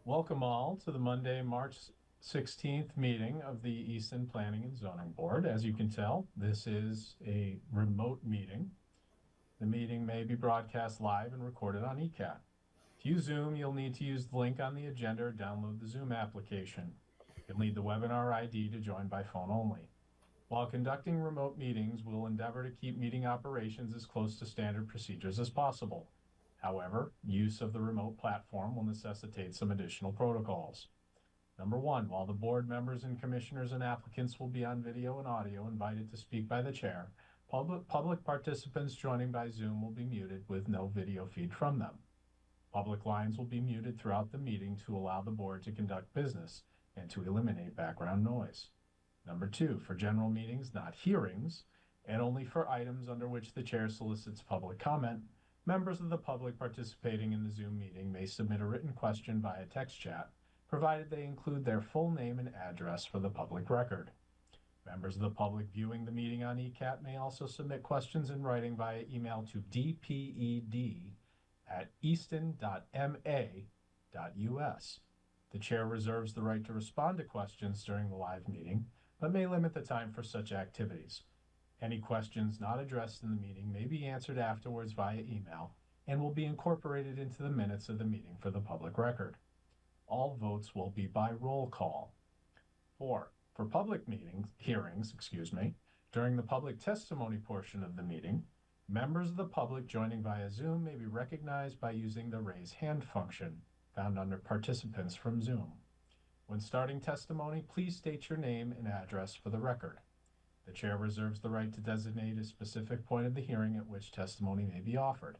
Welcome all to the Monday, March 16th meeting of the Easton Planning and Zoning Board. As you can tell, this is a remote meeting. The meeting may be broadcast live and recorded on ECAT. To use Zoom, you'll need to use the link on the agenda or download the Zoom application. You'll need the webinar ID to join by phone only. While conducting remote meetings, we'll endeavor to keep meeting operations as close to standard procedures as possible. However, use of the remote platform will necessitate some additional protocols. Number one, while the board members and commissioners and applicants will be on video and audio invited to speak by the chair, public participants joining by Zoom will be muted with no video feed from them. Public lines will be muted throughout the meeting to allow the board to conduct business and to eliminate background noise. Number two, for general meetings, not hearings, and only for items under which the chair solicits public comment, members of the public participating in the Zoom meeting may submit a written question via text chat, provided they include their full name and address for the public record. Members of the public viewing the meeting on ECAT may also submit questions in writing via email to dped@easton.ma.us. The chair reserves the right to respond to questions during the live meeting, but may limit the time for such activities. Any questions not addressed in the meeting may be answered afterwards via email and will be incorporated into the minutes of the meeting for the public record. All votes will be by roll call. 4. For public hearings, during the public testimony portion of the meeting, members of the public joining via Zoom may be recognized by using the raise hand function found under participants from Zoom. When starting testimony, please state your name and address for the record. The chair reserves the right to designate a specific point of the hearing at which testimony may be offered,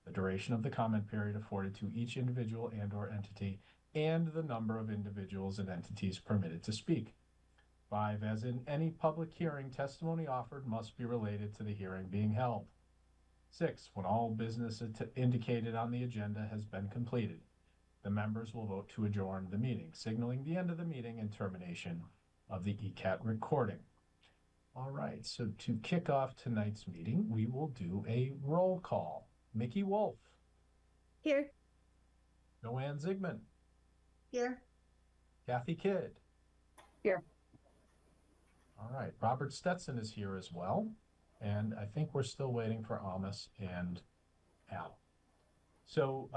the duration of the comment period afforded to each individual and/or entity, and the number of individuals and entities permitted to speak. 5. As in any public hearing, testimony offered must be related to the hearing being held. 6. When all business indicated on the agenda has been completed, the members will vote to adjourn the meeting, signaling the end of the meeting and termination of the ECAT recording. All right, so to kick off tonight's meeting, we will do a roll call. Mickey Wolf. Here. Joanne Zigman. Here. Kathy Kidd. Here. All right, Robert Stetson is here as well. And I think we're still waiting for Amos and Al. So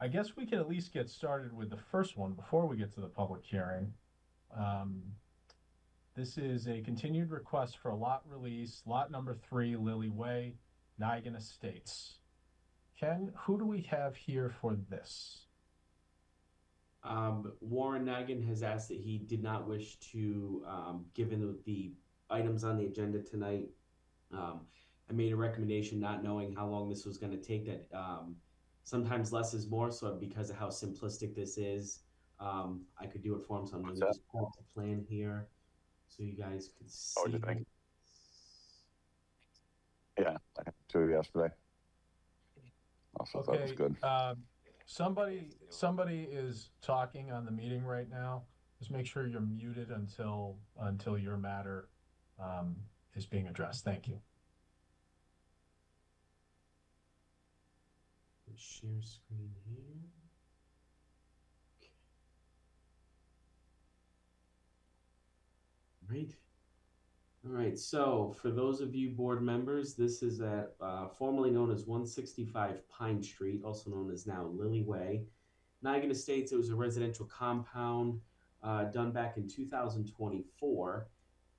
I guess we can at least get started with the first one before we get to the public hearing. This is a continued request for a lot release, lot number 3, Lily Way, Nigan Estates. Ken, who do we have here for this? Warren Nigan has asked that he did not wish to, given the items on the agenda tonight, I made a recommendation not knowing how long this was going to take, that sometimes less is more. So because of how simplistic this is, I could do it for him. So I'm going to just pull up the plan here so you guys could see. What do you think? Yeah, I had 2 yesterday. Also thought it was good. Somebody is talking on the meeting right now. Just make sure you're muted until your matter is being addressed. Thank you. Share screen here. Okay. Right. All right. So for those of you board members, this is at formerly known as 165 Pine Street, also known as now Lily Way. Nigan Estates, it was a residential compound done back in 2024.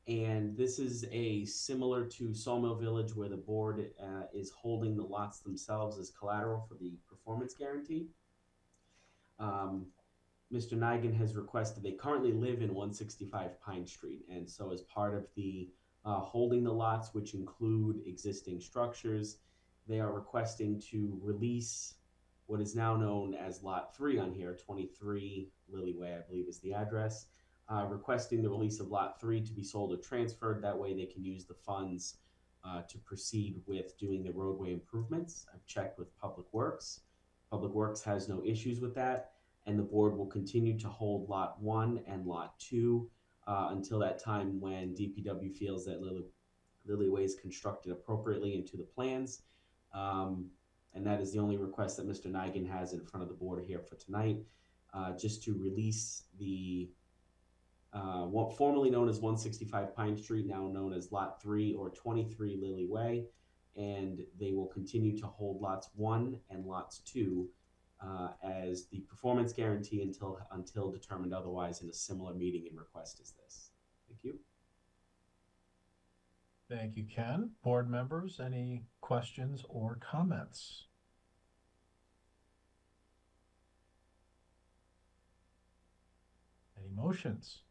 And this is a similar to Sawmill Village, where the board is holding the lots themselves as collateral for the performance guarantee. Mr. Nigan has requested, they currently live in 165 Pine Street. And so as part of the holding the lots, which include existing structures, they are requesting to release what is now known as Lot 3 on here, 23 Lily Way, I believe is the address. Requesting the release of Lot 3 to be sold or transferred. That way they can use the funds to proceed with doing the roadway improvements. I've checked with Public Works. Public Works has no issues with that, and the board will continue to hold Lot 1 and Lot 2 until that time when DPW feels that Lily Way is constructed appropriately into the plans. and that is the only request that Mr. Nigan has in front of the board here for tonight, just to release the what formerly known as 165 Pine Street, now known as Lot 3 or 23 Lily Way, and they will continue to hold Lots 1 and Lots 2 as the performance guarantee until determined otherwise in a similar meeting and request as this. Thank you. Thank you, Ken. Board members, any questions or comments? Any motions?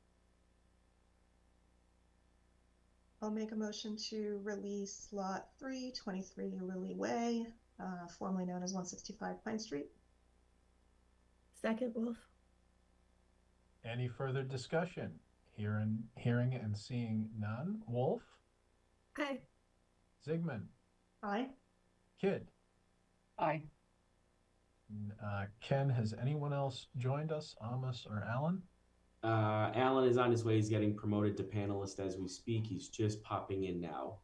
I'll make a motion to release Lot 3, 23 Lily Way, formerly known as 165 Pine Street. Second, Wolf. Any further discussion? Hearing and seeing none. Wolf? Aye. Zygmunt? Aye. Kidd? Aye. Ken, has anyone else joined us, Amos or Alan? Alan is on his way. He's getting promoted to panelist as we speak. He's just popping in now.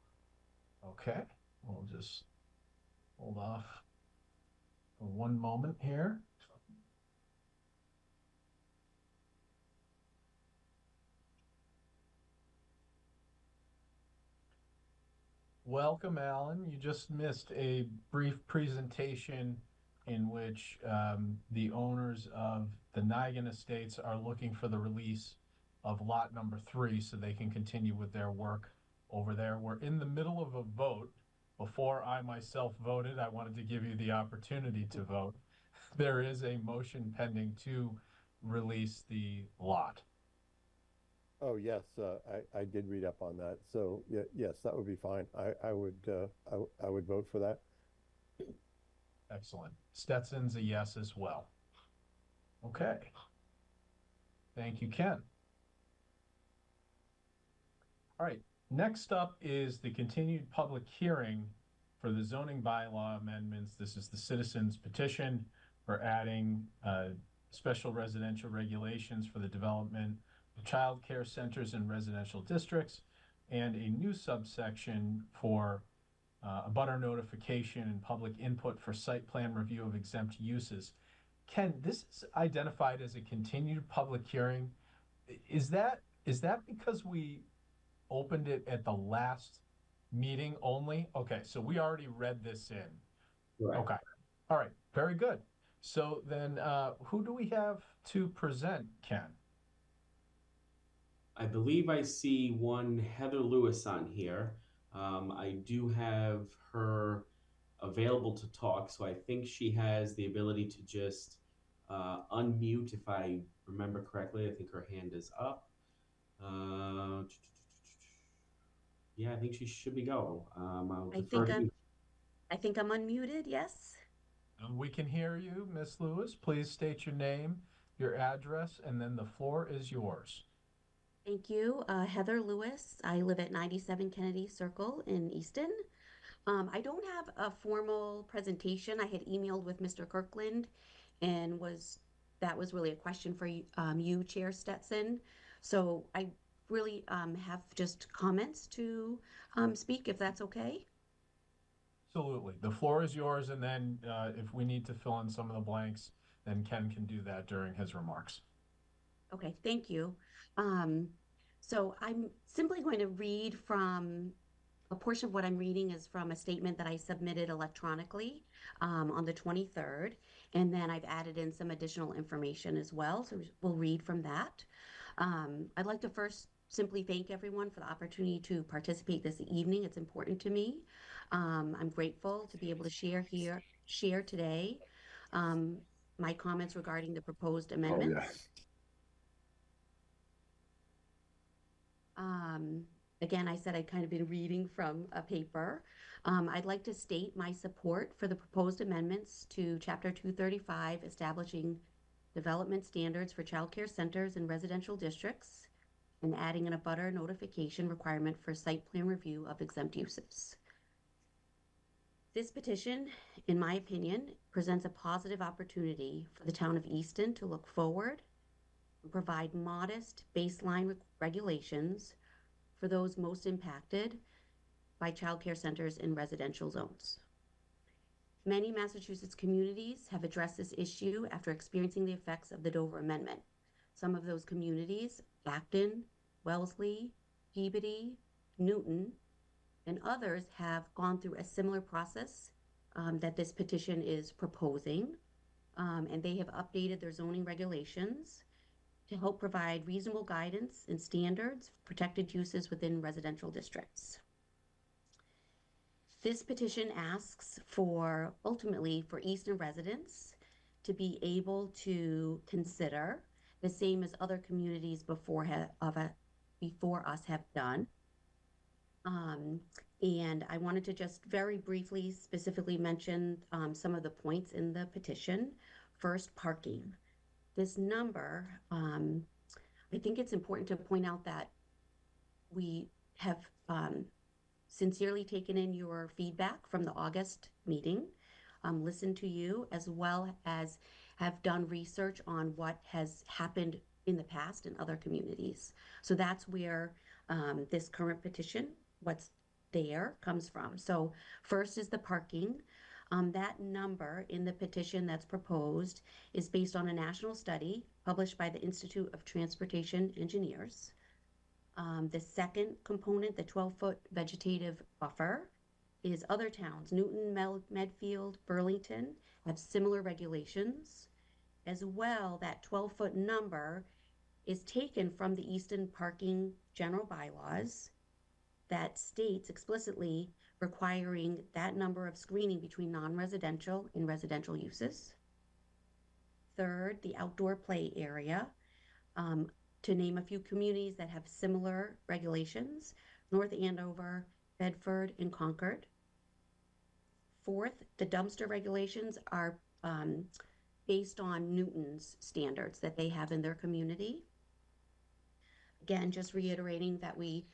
Okay, we'll just hold off for one moment here. Welcome, Alan. You just missed a brief presentation in which the owners of the Nigan Estates are looking for the release of lot number 3 so they can continue with their work over there. We're in the middle of a vote. Before I myself voted, I wanted to give you the opportunity to vote. There is a motion pending to release the lot. Oh, yes, I did read up on that. So yeah, yes, that would be fine. I would vote for that. Excellent. Stetson's a yes as well. Okay. Thank you, Ken. All right. Next up is the continued public hearing for the zoning bylaw amendments. This is the citizens petition for adding special residential regulations for the development of child care centers in residential districts and a new subsection for abutter notification and public input for site plan review of exempt uses. Ken, this is identified as a continued public hearing. Is that because we opened it at the last meeting only? Okay, so we already read this in. Right. Okay, all right, very good. So then who do we have to present, Ken? I believe I see one Heather Lewis on here. I do have her available to talk, so I think she has the ability to just unmute if I remember correctly. I think her hand is up. Yeah, I think she should be go. I'll defer to you. I think I'm unmuted, yes. We can hear you, Miss Lewis. Please state your name, your address, and then the floor is yours. Thank you. Heather Lewis. I live at 97 Kennedy Circle in Easton. I don't have a formal presentation. I had emailed with Mr. Kirkland and that was really a question for you, Chair Stetson. So I really have just comments to speak, if that's okay. Absolutely. The floor is yours, and then if we need to fill in some of the blanks, then Ken can do that during his remarks. Okay, thank you. So I'm simply going to read from a portion of what I'm reading is from a statement that I submitted electronically on the 23rd, and then I've added in some additional information as well, so we'll read from that. I'd like to first simply thank everyone for the opportunity to participate this evening. It's important to me. I'm grateful to be able to share today my comments regarding the proposed amendments. Oh, yeah. Again, I said I'd kind of been reading from a paper. I'd like to state my support for the proposed amendments to Chapter 235, establishing development standards for child care centers in residential districts, and adding an abutter notification requirement for site plan review of exempt uses. This petition, in my opinion, presents a positive opportunity for the town of Easton to look forward and provide modest baseline regulations for those most impacted by child care centers in residential zones. Many Massachusetts communities have addressed this issue after experiencing the effects of the Dover Amendment. Some of those communities, Acton, Wellesley, Peabody, Newton, and others have gone through a similar process that this petition is proposing, and they have updated their zoning regulations to help provide reasonable guidance and standards for protected uses within residential districts. This petition asks for, ultimately, for Easton residents to be able to consider the same as other communities before us have done. And I wanted to just very briefly specifically mention some of the points in the petition. First, parking. This number, I think it's important to point out that we have sincerely taken in your feedback from the August meeting, listened to you, as well as have done research on what has happened in the past in other communities. So that's where this current petition, what's there, comes from. So first is the parking. That number in the petition that's proposed is based on a national study published by the Institute of Transportation Engineers. The second component, the 12-foot vegetative buffer, is other towns, Newton, Medfield, Burlington, have similar regulations. As well, that 12-foot number is taken from the Easton parking general bylaws that states explicitly requiring that number of screening between non-residential and residential uses. Third, the outdoor play area. To name a few communities that have similar regulations, North Andover, Bedford, and Concord. Fourth, the dumpster regulations are based on Newton's standards that they have in their community. Again, just reiterating that we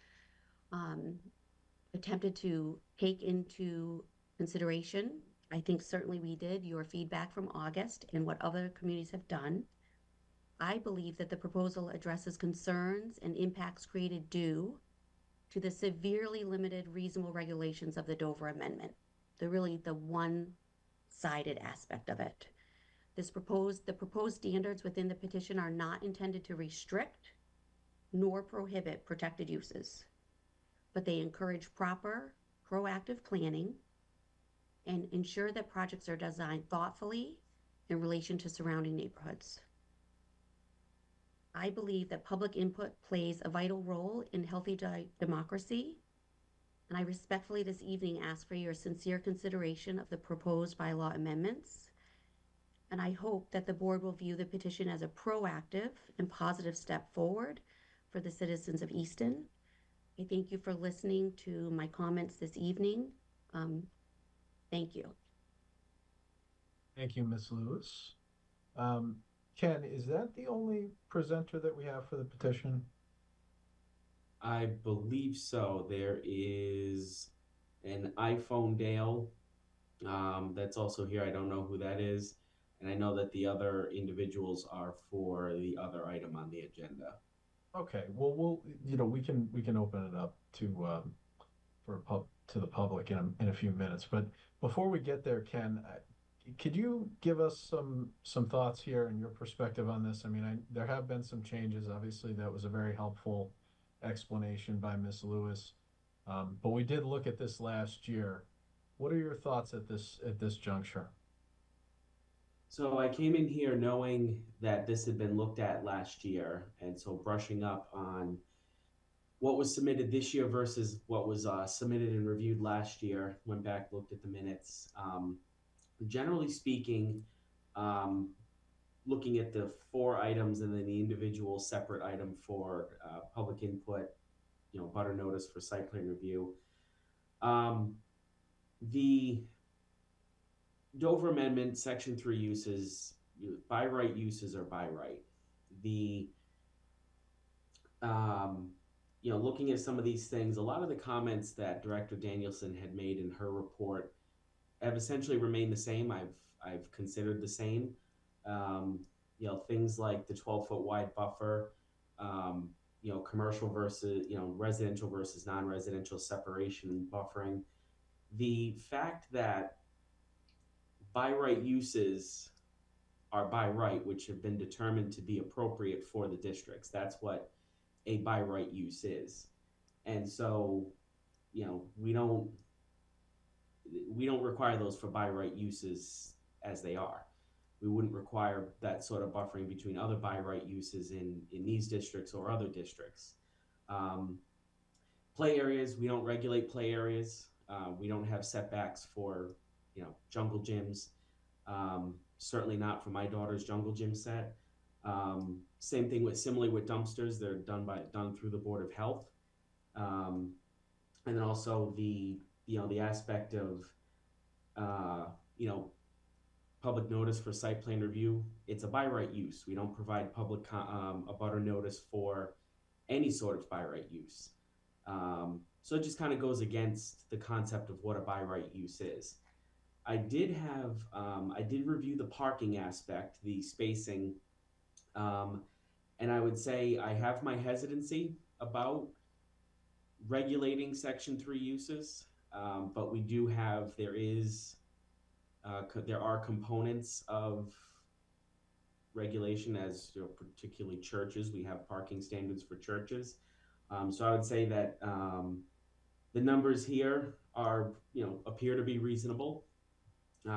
attempted to take into consideration, I think certainly we did, your feedback from August and what other communities have done. I believe that the proposal addresses concerns and impacts created due to the severely limited reasonable regulations of the Dover Amendment, the one-sided aspect of it. The proposed standards within the petition are not intended to restrict nor prohibit protected uses, but they encourage proper, proactive planning and ensure that projects are designed thoughtfully in relation to surrounding neighborhoods. I believe that public input plays a vital role in healthy democracy, and I respectfully this evening ask for your sincere consideration of the proposed bylaw amendments, and I hope that the board will view the petition as a proactive and positive step forward for the citizens of Easton. I thank you for listening to my comments this evening. Thank you. Thank you, Ms. Lewis. Ken, is that the only presenter that we have for the petition? I believe so. There is an iPhone Dale that's also here. I don't know who that is. And I know that the other individuals are for the other item on the agenda. Okay, well, we can open it up to to the public in a few minutes. But before we get there, Ken, could you give us some thoughts here and your perspective on this? I mean, there have been some changes. Obviously, that was a very helpful explanation by Ms. Lewis. But we did look at this last year. What are your thoughts at this juncture? So I came in here knowing that this had been looked at last year, and so brushing up on what was submitted this year versus what was submitted and reviewed last year. Went back, looked at the minutes. Generally speaking, looking at the 4 items and then the individual separate item for public input, butter notice for site plan review. The Dover Amendment, Section 3 uses, by right uses are by right. Looking at some of these things, a lot of the comments that Director Danielson had made in her report have essentially remained the same. I've considered the same. Things like the 12-foot wide buffer, commercial versus, residential versus non-residential separation and buffering. The fact that by right uses are by right, which have been determined to be appropriate for the districts. That's what a by right use is. And so, we don't require those for by right uses as they are. We wouldn't require that sort of buffering between other by right uses in these districts or other districts. Play areas, we don't regulate play areas. We don't have setbacks for, jungle gyms. Certainly not for my daughter's jungle gym set. Same thing similarly with dumpsters. They're done through the Board of Health. And then also the aspect of, public notice for site plan review. It's a by right use. We don't provide public a butter notice for any sort of by right use. So it just kind of goes against the concept of what a by right use is. I did review the parking aspect, the spacing, and I would say I have my hesitancy about regulating Section 3 uses, but we do have, there are components of regulation, as particularly churches. We have parking standards for churches. So I would say that the numbers here are, appear to be reasonable.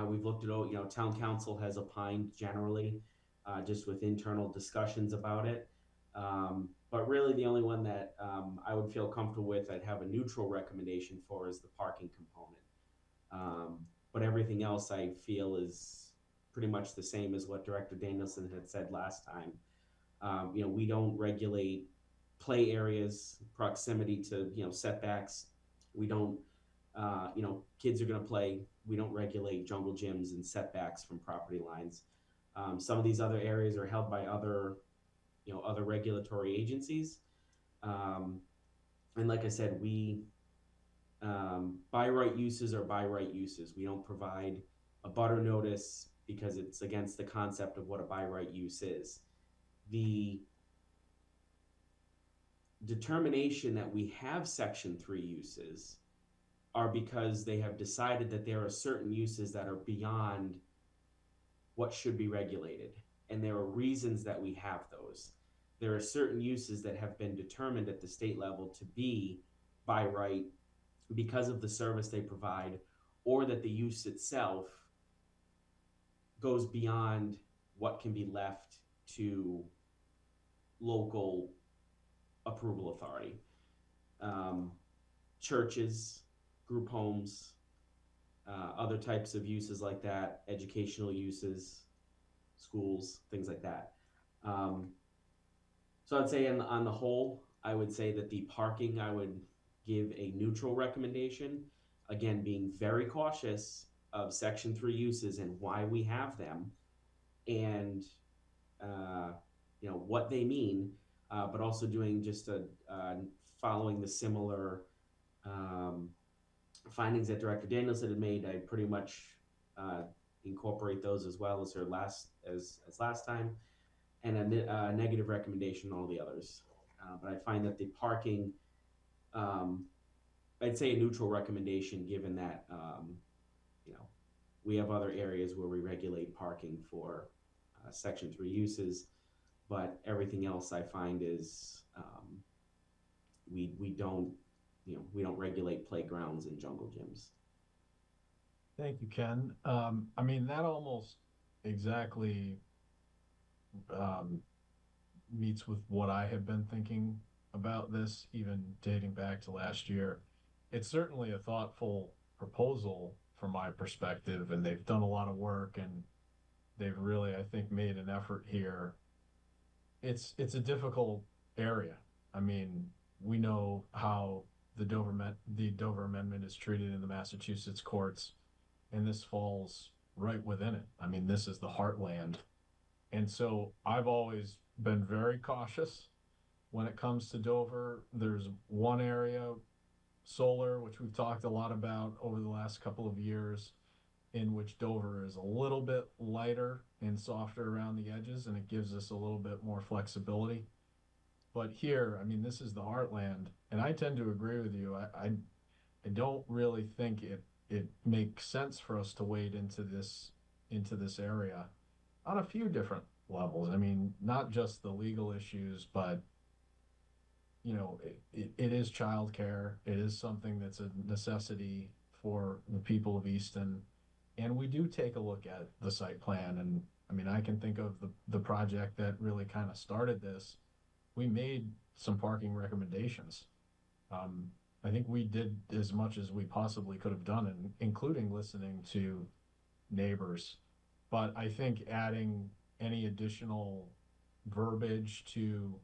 We've looked at, town council has opined generally, just with internal discussions about it. But really the only one that I would feel comfortable with, I'd have a neutral recommendation for, is the parking component. But everything else I feel is pretty much the same as what Director Danielson had said last time. We don't regulate play areas, proximity to, setbacks. We don't, kids are going to play. We don't regulate jungle gyms and setbacks from property lines. Some of these other areas are held by other regulatory agencies. And like I said, by right uses are by right uses. We don't provide a butter notice because it's against the concept of what a by right use is. The determination that we have Section 3 uses are because they have decided that there are certain uses that are beyond what should be regulated. And there are reasons that we have those. There are certain uses that have been determined at the state level to be by right because of the service they provide, or that the use itself goes beyond what can be left to local approval authority. Churches, group homes, other types of uses like that, educational uses, schools, things like that. So I'd say on the whole, I would say that the parking, I would give a neutral recommendation. Again, being very cautious of Section 3 uses and why we have them, and what they mean, but also doing just following the similar findings that Director Danielson had made. I pretty much incorporate those as well as last time, and a negative recommendation on all the others. But I find that the parking, I'd say a neutral recommendation, given that we have other areas where we regulate parking for Section 3 uses, but everything else I find is we don't regulate playgrounds and jungle gyms. Thank you, Ken. That almost exactly meets with what I have been thinking about this, even dating back to last year. It's certainly a thoughtful proposal from my perspective, and they've done a lot of work, and they've really, I think, made an effort here. It's a difficult area. We know how the Dover Amendment is treated in the Massachusetts courts, and this falls right within it. This is the heartland. And so I've always been very cautious when it comes to Dover. There's one area, solar, which we've talked a lot about over the last couple of years, in which Dover is a little bit lighter and softer around the edges, and it gives us a little bit more flexibility. But here, this is the heartland, and I tend to agree with you. I don't really think it makes sense for us to wade into this into this area on a few different levels. I mean, not just the legal issues, but it is childcare. It is something that's a necessity for the people of Easton. And we do take a look at the site plan. And I mean, I can think of the project that really kind of started this. We made some parking recommendations. I think we did as much as we possibly could have done, including listening to neighbors. But I think adding any additional verbiage to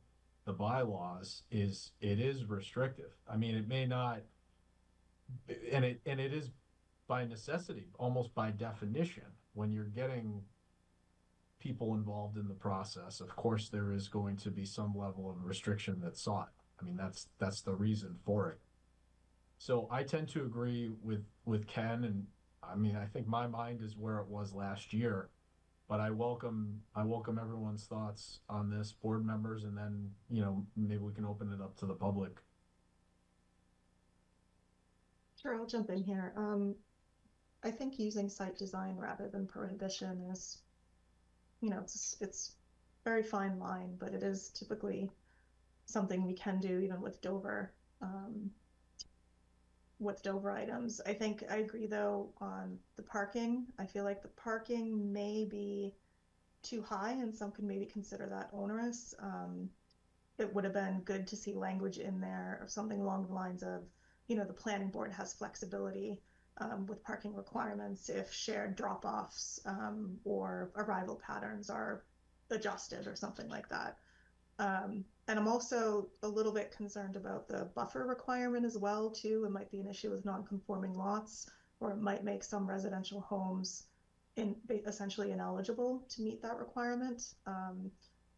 the bylaws is restrictive. I mean, it may not, and it is by necessity, almost by definition, when you're getting people involved in the process. Of course, there is going to be some level of restriction that's sought. I mean, that's the reason for it. So I tend to agree with Ken, and I mean, I think my mind is where it was last year, but I welcome everyone's thoughts on this, board members, and then maybe we can open it up to the public. Sure, I'll jump in here. I think using site design rather than prohibition is, it's very fine line, but it is typically something we can do even with Dover items. I think I agree though on the parking. I feel like the parking may be too high and some could maybe consider that onerous. It would have been good to see language in there of something along the lines of, the planning board has flexibility with parking requirements if shared drop-offs or arrival patterns are adjusted or something like that. And I'm also a little bit concerned about the buffer requirement as well, too. It might be an issue with non-conforming lots, or it might make some residential homes essentially ineligible to meet that requirement,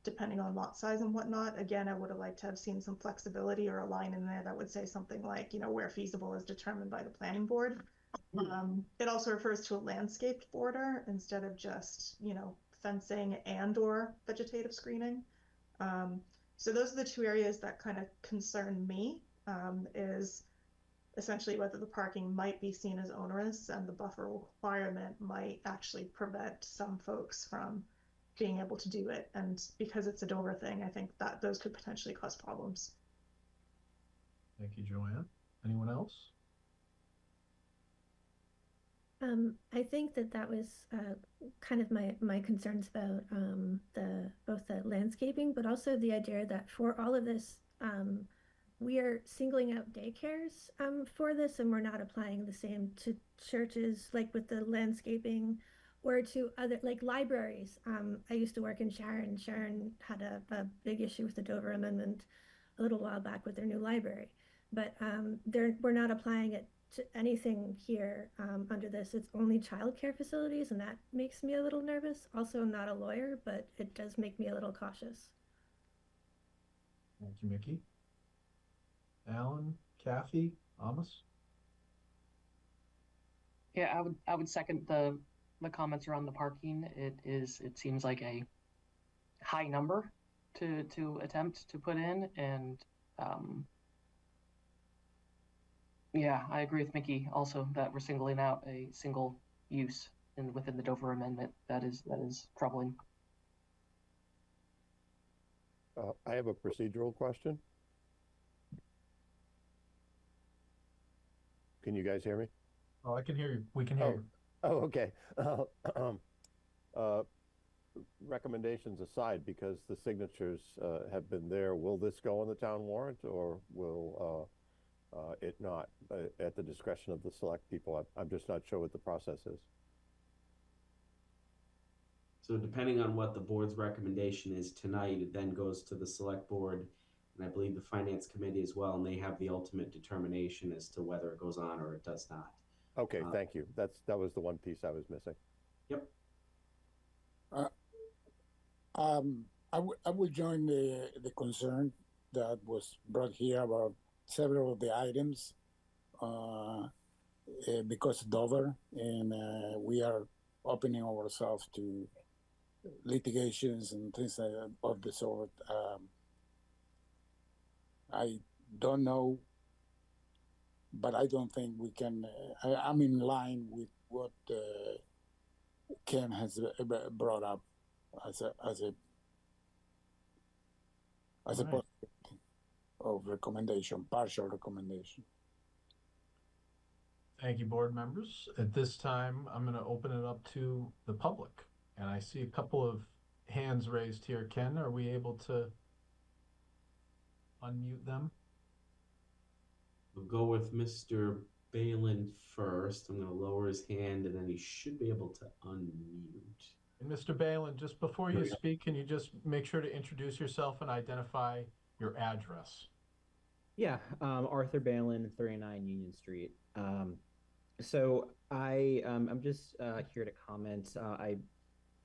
depending on lot size and whatnot. Again, I would have liked to have seen some flexibility or a line in there that would say something like, where feasible is determined by the planning board. It also refers to a landscaped border instead of just, fencing and or vegetative screening. So those are the two areas that kind of concern me, is essentially whether the parking might be seen as onerous and the buffer requirement might actually prevent some folks from being able to do it. And because it's a Dover thing, I think that those could potentially cause problems. Thank you, Joanne. Anyone else? I think that was kind of my concerns about both the landscaping, but also the idea that for all of this, we are singling out daycares for this, and we're not applying the same to churches, like with the landscaping, or to other, like libraries. I used to work in Sharon. Sharon had a big issue with the Dover Amendment a little while back with their new library, but we're not applying it to anything here under this. It's only childcare facilities, and that makes me a little nervous. Also, I'm not a lawyer, but it does make me a little cautious. Thank you, Mickey. Alan, Kathy, Amos? Yeah, I would second the comments around the parking. It seems like a high number to attempt to put in, and yeah, I agree with Mickey also that we're singling out a single use within the Dover Amendment. That is troubling. I have a procedural question. Can you guys hear me? Oh, I can hear you. We can hear you. Oh, okay. Recommendations aside, because the signatures have been there, will this go on the town warrant, or will it not, at the discretion of the select people? I'm just not sure what the process is. So depending on what the board's recommendation is tonight, it then goes to the select board, and I believe the finance committee as well, and they have the ultimate determination as to whether it goes on or it does not. Okay, thank you. That was the one piece I was missing. Yep. I would join the concern that was brought here about several of the items because Dover, and we are opening ourselves to litigations and things like that of the sort. I don't know, but I don't think we can. I'm in line with what Ken has brought up as a Right. possibility of recommendation, partial recommendation. Thank you, board members. At this time, I'm going to open it up to the public. And I see a couple of hands raised here. Ken, are we able to unmute them? We'll go with Mr. Balin first. I'm going to lower his hand, and then he should be able to unmute. And Mr. Balin, just before you speak, can you just make sure to introduce yourself and identify your address? Yeah, Arthur Balin, 39 Union Street. So I'm just here to comment.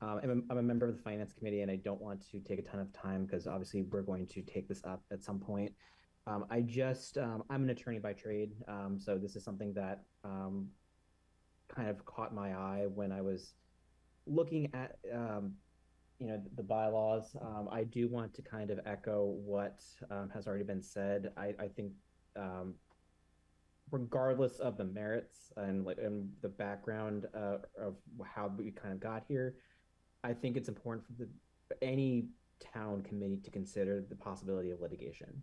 I'm a member of the Finance Committee, and I don't want to take a ton of time because obviously we're going to take this up at some point. I'm an attorney by trade, so this is something that kind of caught my eye when I was looking at the bylaws. I do want to kind of echo what has already been said. I think regardless of the merits and the background of how we kind of got here, I think it's important for any town committee to consider the possibility of litigation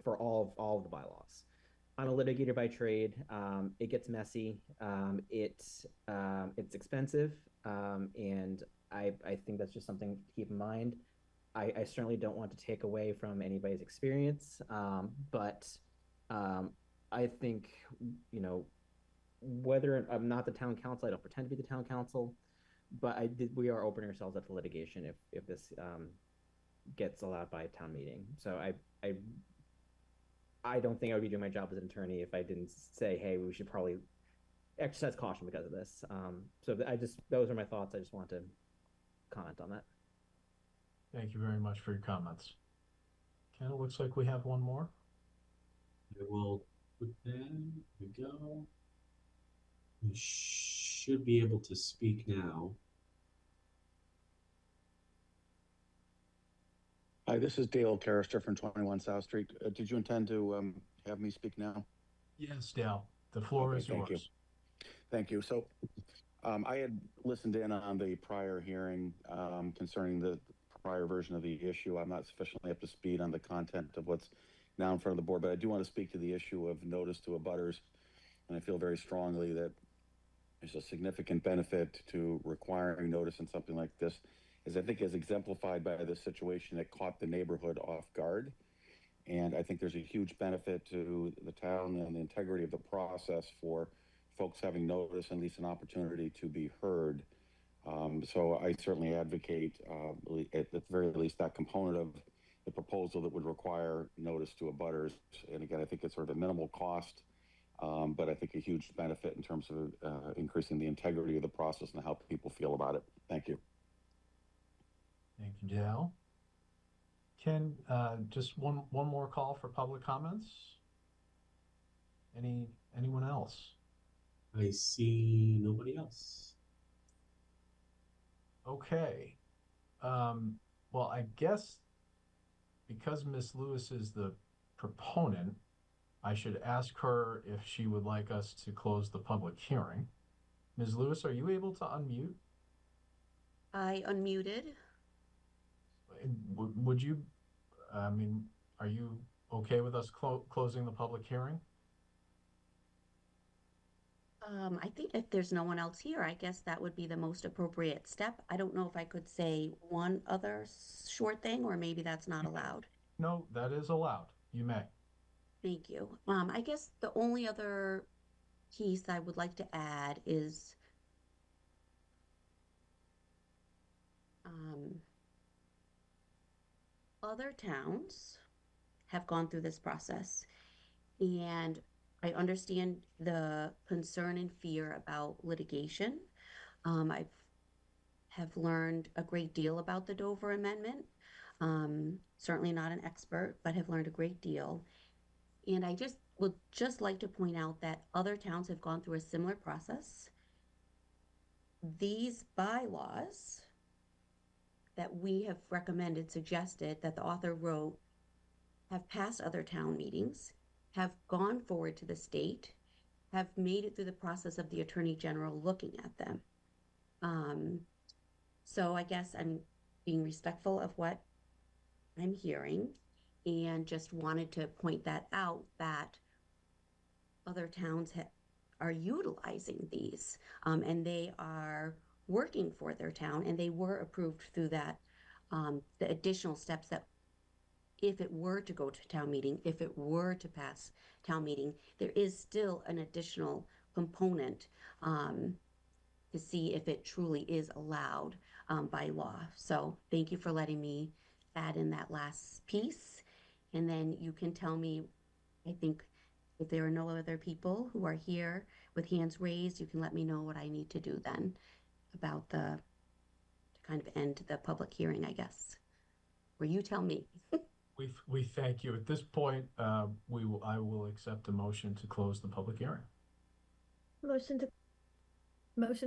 for all of the bylaws. I'm a litigator by trade. It gets messy. It's expensive, and I think that's just something to keep in mind. I certainly don't want to take away from anybody's experience, but I think, whether I'm not the town council, I don't pretend to be the town council, but we are opening ourselves up to litigation if this gets allowed by a town meeting. So I don't think I would be doing my job as an attorney if I didn't say, hey, we should probably exercise caution because of this. So those are my thoughts. I just want to comment on that. Thank you very much for your comments. Ken, it looks like we have one more. I will put that. Here we go. You should be able to speak now. Hi, this is Dale Carister from 21 South Street. Did you intend to have me speak now? Yes, Dale. The floor is yours. Thank you. Thank you. So I had listened in on the prior hearing concerning the prior version of the issue. I'm not sufficiently up to speed on the content of what's now in front of the board, but I do want to speak to the issue of notice to abutters. And I feel very strongly that there's a significant benefit to requiring notice in something like this, as I think is exemplified by the situation that caught the neighborhood off guard. And I think there's a huge benefit to the town and the integrity of the process for folks having notice and at least an opportunity to be heard. So I certainly advocate, at the very least, that component of the proposal that would require notice to abutters. And again, I think it's sort of a minimal cost, but I think a huge benefit in terms of increasing the integrity of the process and how people feel about it. Thank you. Thank you, Dale. Ken, just one more call for public comments. Anyone else? I see nobody else. Okay. Well, I guess because Ms. Lewis is the proponent, I should ask her if she would like us to close the public hearing. Ms. Lewis, are you able to unmute? I unmuted. Would you, are you okay with us closing the public hearing? I think if there's no one else here, I guess that would be the most appropriate step. I don't know if I could say one other short thing, or maybe that's not allowed. No, that is allowed. You may. Thank you. I guess the only other piece I would like to add is other towns have gone through this process, and I understand the concern and fear about litigation. I have learned a great deal about the Dover Amendment. Certainly not an expert, but have learned a great deal. And I would just like to point out that other towns have gone through a similar process. These bylaws that we have suggested that the author wrote, have passed other town meetings, have gone forward to the state, have made it through the process of the Attorney General looking at them. So I guess I'm being respectful of what I'm hearing and just wanted to point that out that other towns are utilizing these, and they are working for their town, and they were approved through that, the additional steps that if it were to go to town meeting, if it were to pass town meeting, there is still an additional component to see if it truly is allowed by law. So thank you for letting me add in that last piece. And then you can tell me, I think if there are no other people who are here with hands raised, you can let me know what I need to do then about to kind of end the public hearing, I guess. Or you tell me. We thank you. At this point, I will accept a motion to close the public hearing. Motion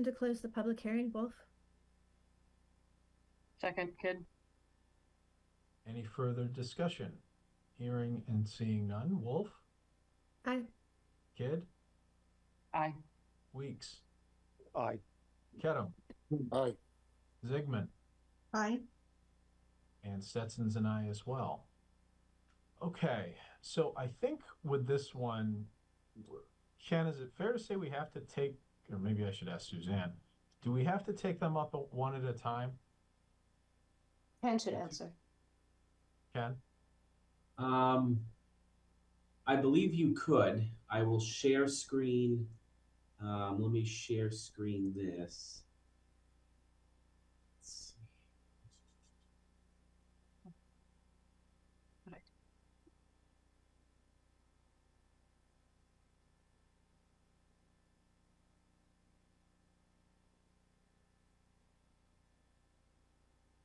to close the public hearing, Wolf. Second, Kidd. Any further discussion? Hearing and seeing none. Wolf? Aye. Kidd? Aye. Weeks? Aye. Kedem? Aye. Zygmunt? Aye. And Stetson's an aye as well. Okay, so I think with this one, Ken, is it fair to say we have to take, or maybe I should ask Suzanne, do we have to take them up one at a time? Ken should answer. Ken? I believe you could. I will share screen. Let me share screen this.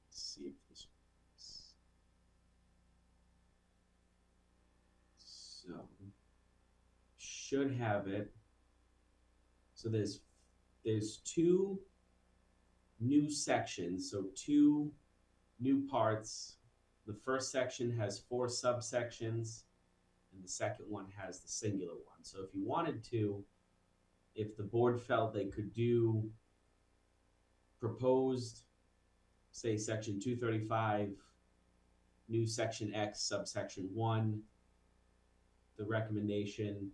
Let's see if this works. So should have it. So there's two new sections, so two new parts. The first section has 4 subsections, and the second one has the singular one. So if you wanted to, if the board felt they could do proposed, say, section 235, new section X, subsection 1, the recommendation,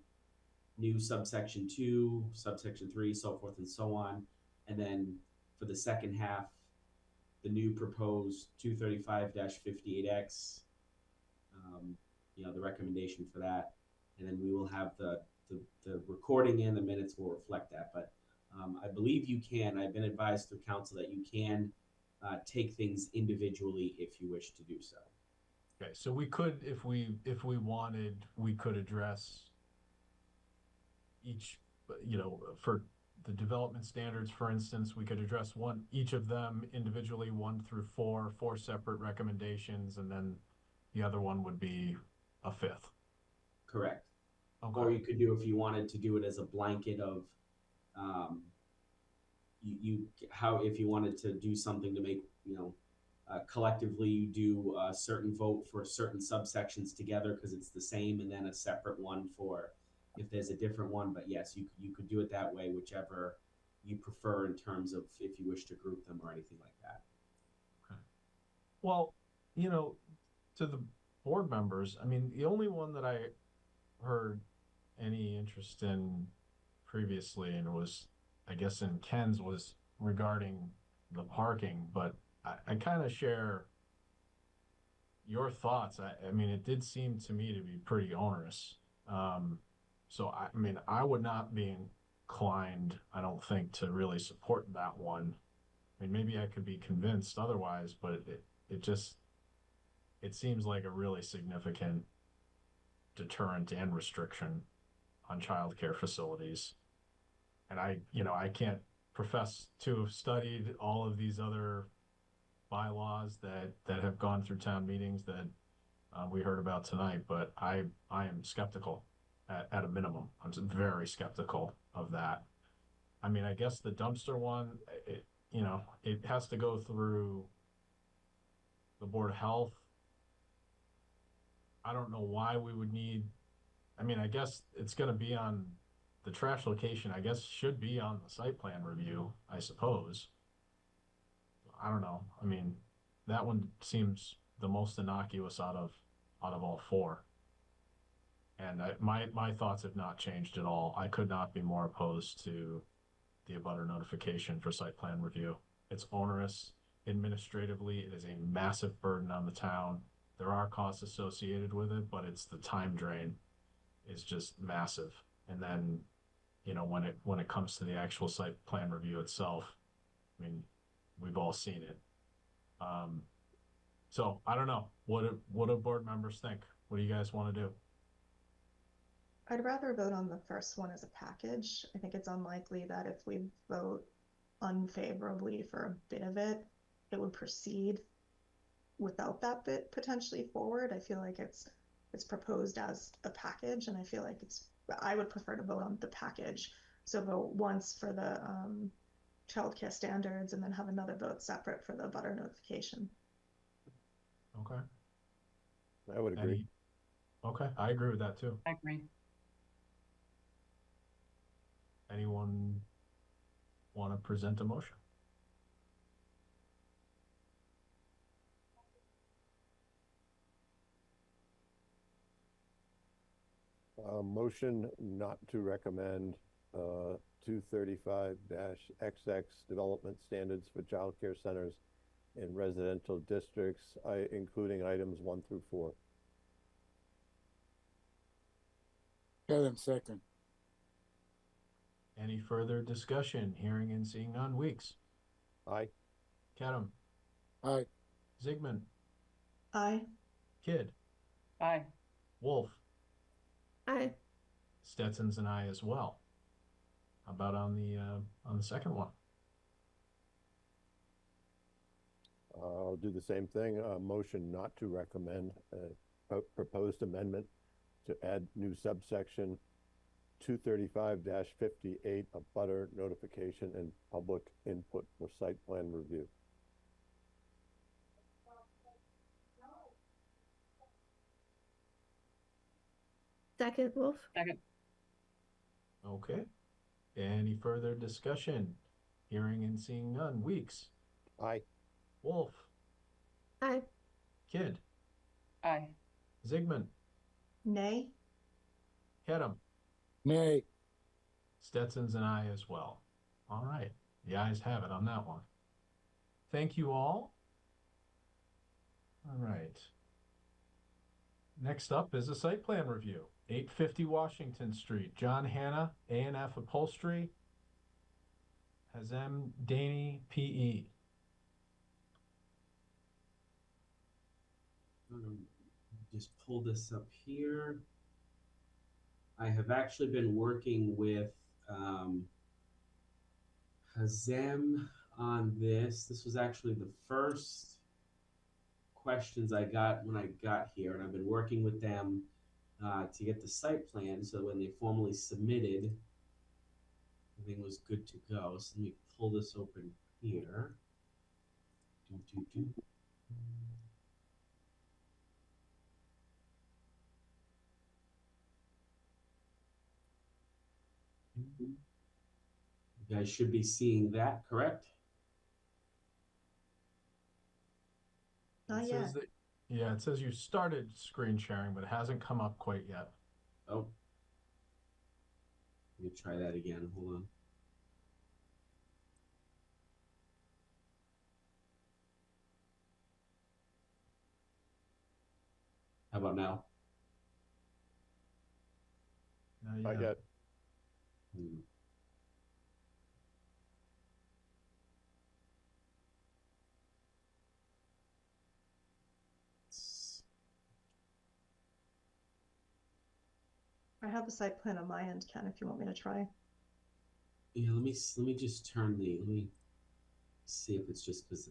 new subsection 2, subsection 3, so forth and so on. And then for the second half, the new proposed 235-58X, the recommendation for that. And then we will have the recording and the minutes will reflect that. But I believe you can, I've been advised through council that you can take things individually if you wish to do so. Okay, so we could, if we wanted, we could address each, for the development standards, for instance, we could address each of them individually, 1 through 4 separate recommendations, and then the other one would be a 5th. Correct. Okay. Or you could do, if you wanted to do it as a blanket of, if you wanted to do something to make, collectively you do a certain vote for certain subsections together because it's the same, and then a separate one for if there's a different one. But yes, you could do it that way, whichever you prefer in terms of if you wish to group them or anything like that. Okay. Well, to the board members, I mean, the only one that I heard any interest in previously, and was, I guess, in Ken's, was regarding the parking, but I kind of share your thoughts. I mean, it did seem to me to be pretty onerous. So, I mean, I would not be inclined, I don't think, to really support that one. I mean, maybe I could be convinced otherwise, but it seems like a really significant deterrent and restriction on childcare facilities. And I can't profess to have studied all of these other bylaws that have gone through town meetings that we heard about tonight, but I am skeptical at a minimum. I'm very skeptical of that. I mean, I guess the dumpster one, it has to go through the Board of Health. I don't know why we would need, I mean, I guess it's going to be on the trash location, I guess should be on the site plan review, I suppose. I don't know. I mean, that one seems the most innocuous out of all four. And my thoughts have not changed at all. I could not be more opposed to the abutter notification for site plan review. It's onerous. Administratively, it is a massive burden on the town. There are costs associated with it, but it's the time drain is just massive. And then, you know, when it comes to the actual site plan review itself, I mean, we've all seen it. So I don't know. What do board members think? What do you guys want to do? I'd rather vote on the first one as a package. I think it's unlikely that if we vote unfavorably for a bit of it, it would proceed without that bit potentially forward. I feel like it's proposed as a package, and I feel like I would prefer to vote on the package. So vote once for the childcare standards and then have another vote separate for the abutter notification. Okay. I would agree. Okay, I agree with that too. I agree. Anyone want to present a motion? Motion not to recommend 235-XX development standards for childcare centers in residential districts, including items 1 through 4. Adam, second. Any further discussion? Hearing and seeing none. Weeks. Aye. Kedem. Aye. Ziegman. Aye. Kidd. Aye. Wolf. Aye. Stetson's an aye as well. How about on the second one? I'll do the same thing. Motion not to recommend a proposed amendment to add new subsection 235-58, abutter notification and public input for site plan review. Second, Wolf. Second. Okay. Any further discussion? Hearing and seeing none. Weeks. Aye. Wolf. Aye. Kidd. Aye. Ziegman. Nay. Kedem. Nay. Stetson's an aye as well. All right. The ayes have it on that one. Thank you all. All right. Next up is a site plan review. 850 Washington Street. John Hanna, A&F Upholstery. Hazem Daney, PE. Just pull this up here. I have actually been working with Hazem on this. This was actually the first questions I got when I got here, and I've been working with them to get the site plan so when they formally submitted, everything was good to go. So let me pull this open here. You guys should be seeing that, correct? Not yet. Yeah, it says you started screen sharing, but it hasn't come up quite yet. Oh. Let me try that again. Hold on. How about now? Not yet. I have the site plan on my end, Ken, if you want me to try. Yeah, let me just turn the, let me see if it's just because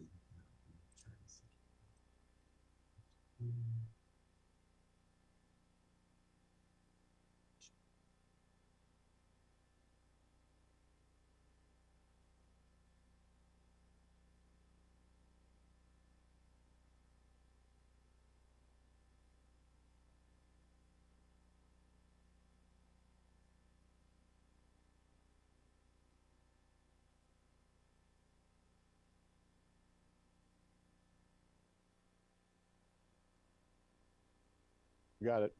Got it.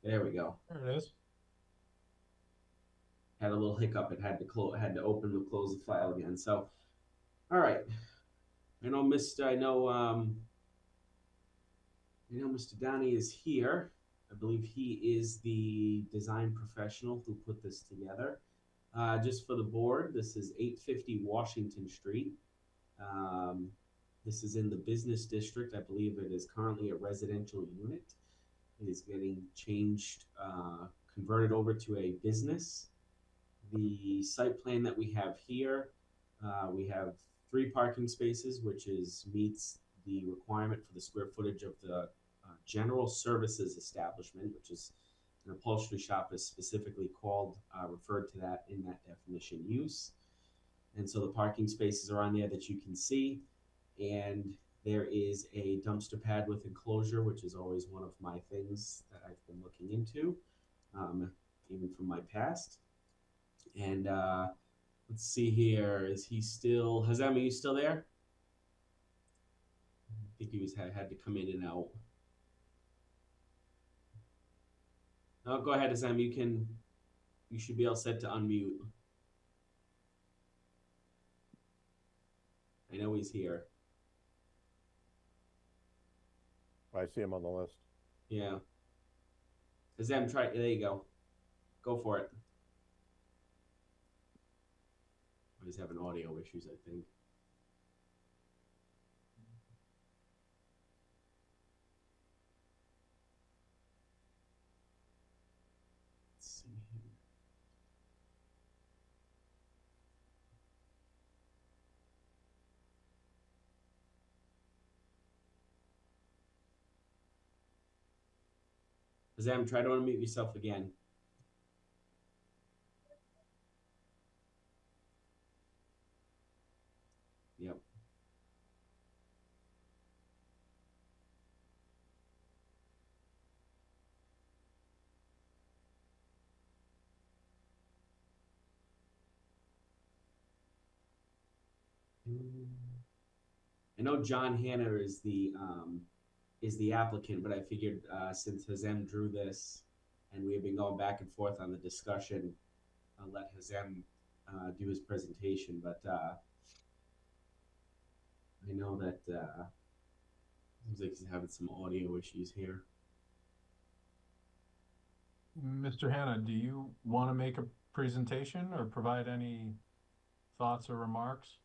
There we go. There it is. Had a little hiccup. It had to open and close the file again. So, all right. I know Mr. Downey is here. I believe he is the design professional who put this together. Just for the board, this is 850 Washington Street. This is in the business district. I believe it is currently a residential unit. It is getting changed, converted over to a business. The site plan that we have here, we have 3 parking spaces, which meets the requirement for the square footage of the general services establishment, which is an upholstery shop is specifically referred to that in that definition use. And so the parking spaces are on there that you can see. And there is a dumpster pad with enclosure, which is always one of my things that I've been looking into, even from my past. And let's see here. Is he still, Hazem, are you still there? I think he had to come in and out. No, go ahead, Hazem. You should be all set to unmute. I know he's here. I see him on the list. Yeah. Hazem, there you go. Go for it. I was having audio issues, I think. Let's see here. Hazem, try to unmute yourself again. Yep. I know John Hanna is the applicant, but I figured since Hazem drew this and we have been going back and forth on the discussion, I'll let Hazem do his presentation. But I know that seems like he's having some audio issues here. Mr. Hanna, do you want to make a presentation or provide any thoughts or remarks?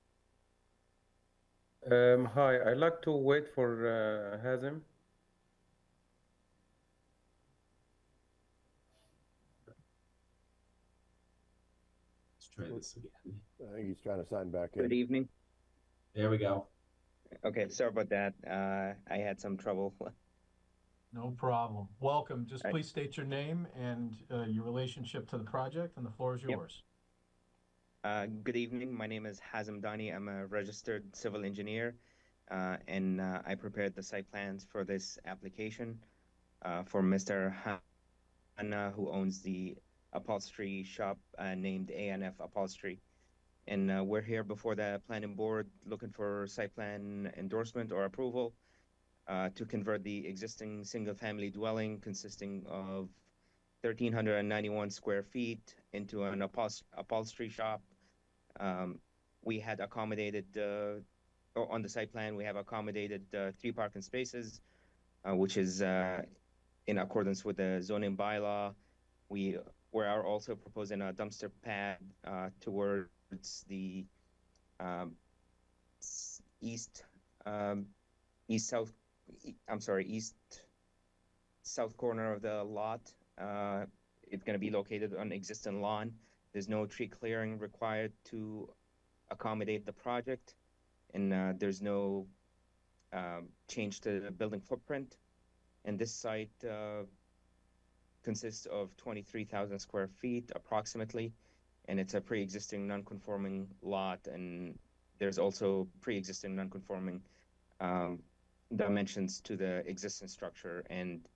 Hi, I'd like to wait for Hazem. Let's try this again. I think he's trying to sign back in. Good evening. There we go. Okay, sorry about that. I had some trouble. No problem. Welcome. Just please state your name and your relationship to the project, and the floor is yours. Good evening. My name is Hazem Dani. I'm a registered civil engineer, and I prepared the site plans for this application for Mr. Hanna, who owns the upholstery shop named ANF Upholstery. And we're here before the planning board looking for site plan endorsement or approval to convert the existing single-family dwelling consisting of 1,391 square feet into an upholstery shop. We had accommodated, on the site plan, we have accommodated 3 parking spaces, which is in accordance with the zoning bylaw. We are also proposing a dumpster pad towards the east south corner of the lot. It's going to be located on existing lawn. There's no tree clearing required to accommodate the project, and there's no change to the building footprint. And this site consists of 23,000 square feet approximately, and it's a pre-existing non-conforming lot, and there's also pre-existing non-conforming dimensions to the existing structure, and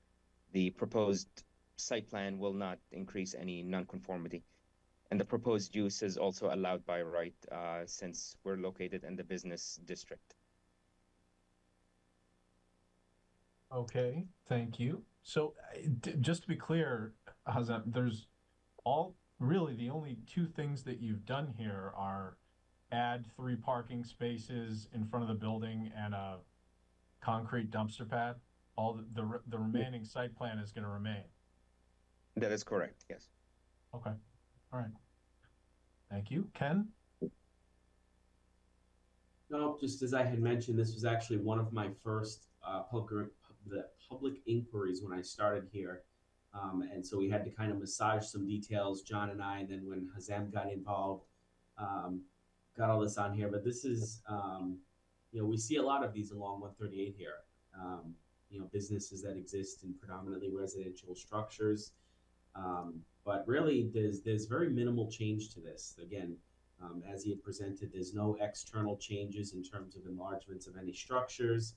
the proposed site plan will not increase any non-conformity. And the proposed use is also allowed by right since we're located in the business district. Okay, thank you. So just to be clear, Hazem, there's really the only two things that you've done here are add 3 parking spaces in front of the building and a concrete dumpster pad. All the remaining site plan is going to remain. That is correct, yes. Okay. All right. Thank you. Ken? No, just as I had mentioned, this was actually one of my first public inquiries when I started here. And so we had to kind of massage some details, John and I, and then when Hazem got involved, got all this on here. But this is, we see a lot of these along 138 here. Businesses that exist in predominantly residential structures. But really, there's very minimal change to this. Again, as he had presented, there's no external changes in terms of enlargements of any structures.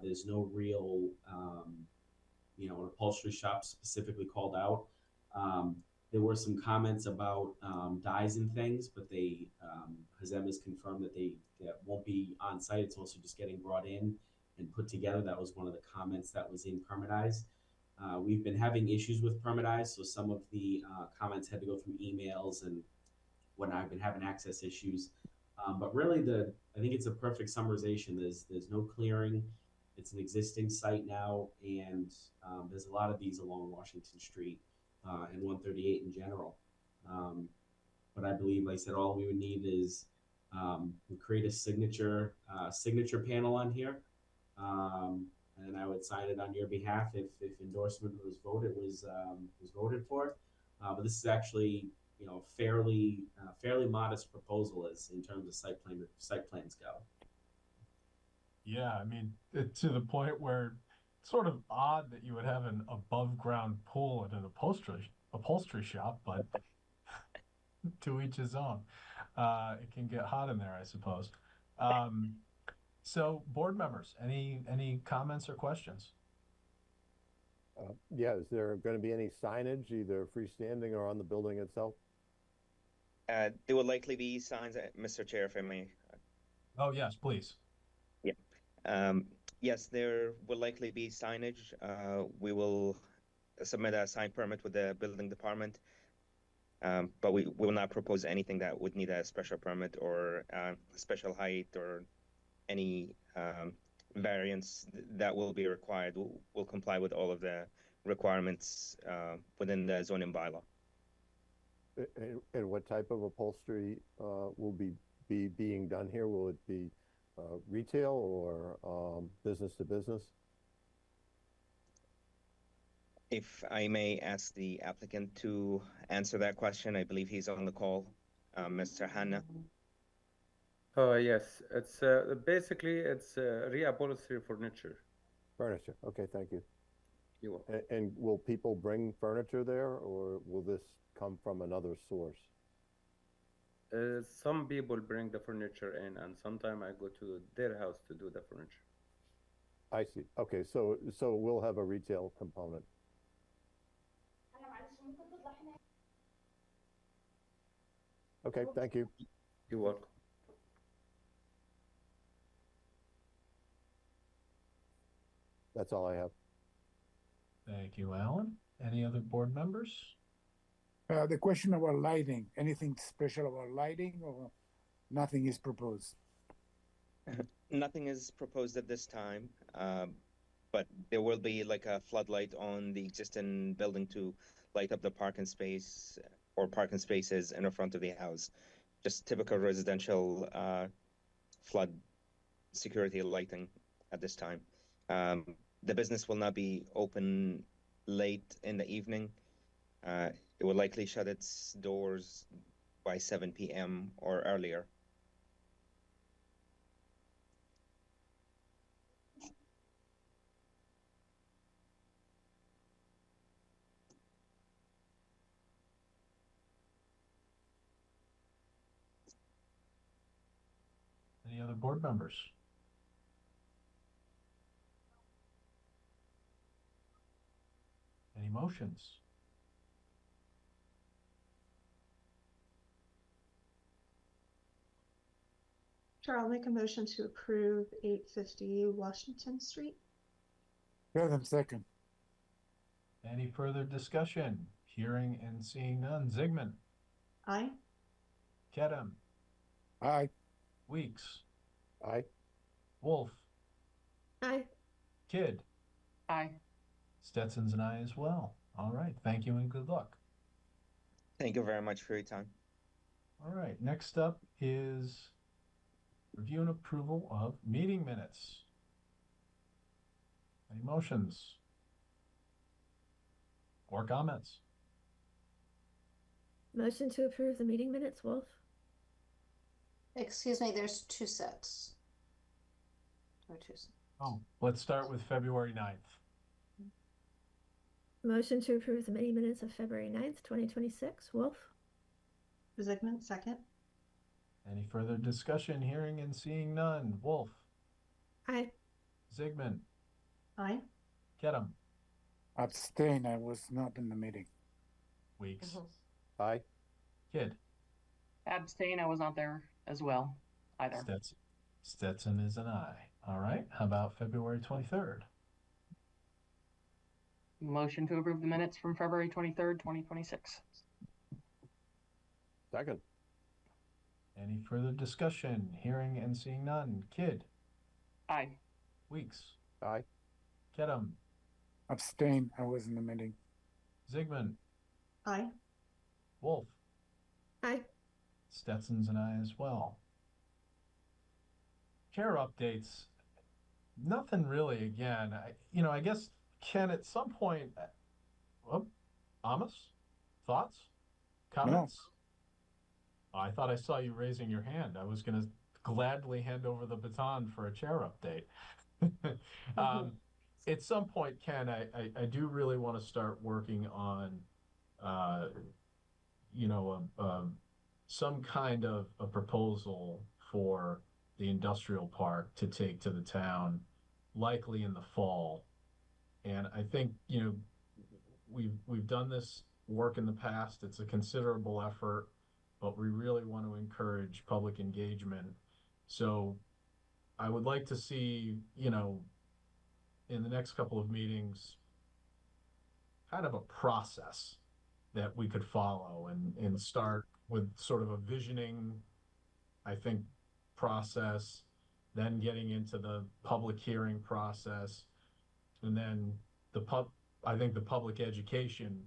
There's no real, an upholstery shop specifically called out. There were some comments about dyes and things, but Hazem has confirmed that won't be on site. It's also just getting brought in and put together. That was one of the comments that was in Permitize. We've been having issues with Permitize, so some of the comments had to go through emails and whatnot. I've been having access issues. But really, I think it's a perfect summarization. There's no clearing. It's an existing site now, and there's a lot of these along Washington Street and 138 in general. But I believe, like I said, all we would need is we create a signature panel on here, and I would sign it on your behalf if endorsement was voted for. But this is actually fairly modest proposal as in terms of site plans go. Yeah, I mean, to the point where it's sort of odd that you would have an above ground pool at an upholstery shop, but to each his own. It can get hot in there, I suppose. So board members, any comments or questions? Yeah, is there going to be any signage, either freestanding or on the building itself? There will likely be signs, Mr. Chair, if I may. Oh, yes, please. Yeah. Yes, there will likely be signage. We will submit a sign permit with the building department, but we will not propose anything that would need a special permit or special height or any variance that will be required. We'll comply with all of the requirements within the zoning bylaw. And what type of upholstery will be being done here? Will it be retail or business to business? If I may ask the applicant to answer that question, I believe he's on the call, Mr. Hanna. Oh, yes. It's basically it's reupholstery furniture. Furniture. Okay, thank you. You're welcome. And will people bring furniture there, or will this come from another source? Some people bring the furniture in, and sometimes I go to their house to do the furniture. I see. Okay, so we'll have a retail component. Okay, thank you. You're welcome. That's all I have. Thank you, Alan. Any other board members? The question about lighting, anything special about lighting, or nothing is proposed? Nothing is proposed at this time, but there will be like a floodlight on the existing building to light up the parking space or parking spaces in the front of the house. Just typical residential flood security lighting at this time. The business will not be open late in the evening. It will likely shut its doors by 7 p.m. or earlier. Any other board members? Any motions? Sure, I'll make a motion to approve 850 Washington Street. Yeah, then second. Any further discussion? Hearing and seeing none. Zygmunt, Aye. Kedem, Aye. Weeks, Aye. Wolf, Aye. Kidd. Aye. Stetson's an aye as well. All right. Thank you and good luck. Thank you very much for your time. All right. Next up is review and approval of meeting minutes. Any motions or comments? Motion to approve the meeting minutes, Wolf. Excuse me, there's two sets. Or two sets. Oh, let's start with February 9th. Motion to approve the meeting minutes of February 9th, 2026, Wolf. Zygmunt, second. Any further discussion? Hearing and seeing none. Wolf, Aye. Zygmunt, Aye. Kedem, Abstain. I was not in the meeting. Weeks, Aye. Kidd. Abstain, I was not there as well either. Stetson is an aye. All right. How about February 23rd? Motion to approve the minutes from February 23rd, 2026. Second. Any further discussion? Hearing and seeing none. Kidd, Aye. Weeks, Aye. Kedem, Abstain. I was in the meeting. Zygmunt, Aye. Wolf. Aye. Stetson's an aye as well. Chair updates. Nothing really again. I guess, Ken, at some point, Amos, thoughts, comments? Oh, I thought I saw you raising your hand. I was going to gladly hand over the baton for a chair update. At some point, Ken, I do really want to start working on, some kind of a proposal for the industrial park to take to the town, likely in the fall. And I think, we've done this work in the past. It's a considerable effort, but we really want to encourage public engagement. So I would like to see, in the next couple of meetings, kind of a process that we could follow and start with sort of a visioning, I think, process, then getting into the public hearing process, and then I think the public education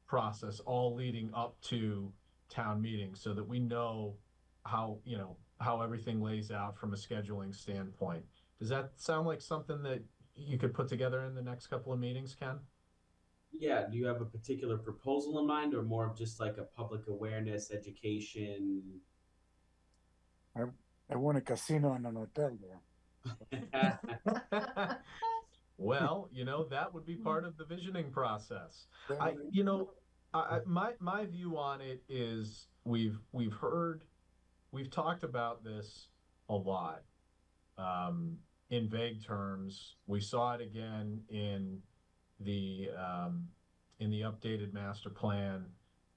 process, all leading up to town meeting, so that we know how everything lays out from a scheduling standpoint. Does that sound like something that you could put together in the next couple of meetings, Ken? Yeah, do you have a particular proposal in mind, or more of just like a public awareness, education? I want a casino and an hotel there. Well, that would be part of the visioning process. My view on it is we've talked about this a lot, in vague terms. We saw it again in the updated master plan.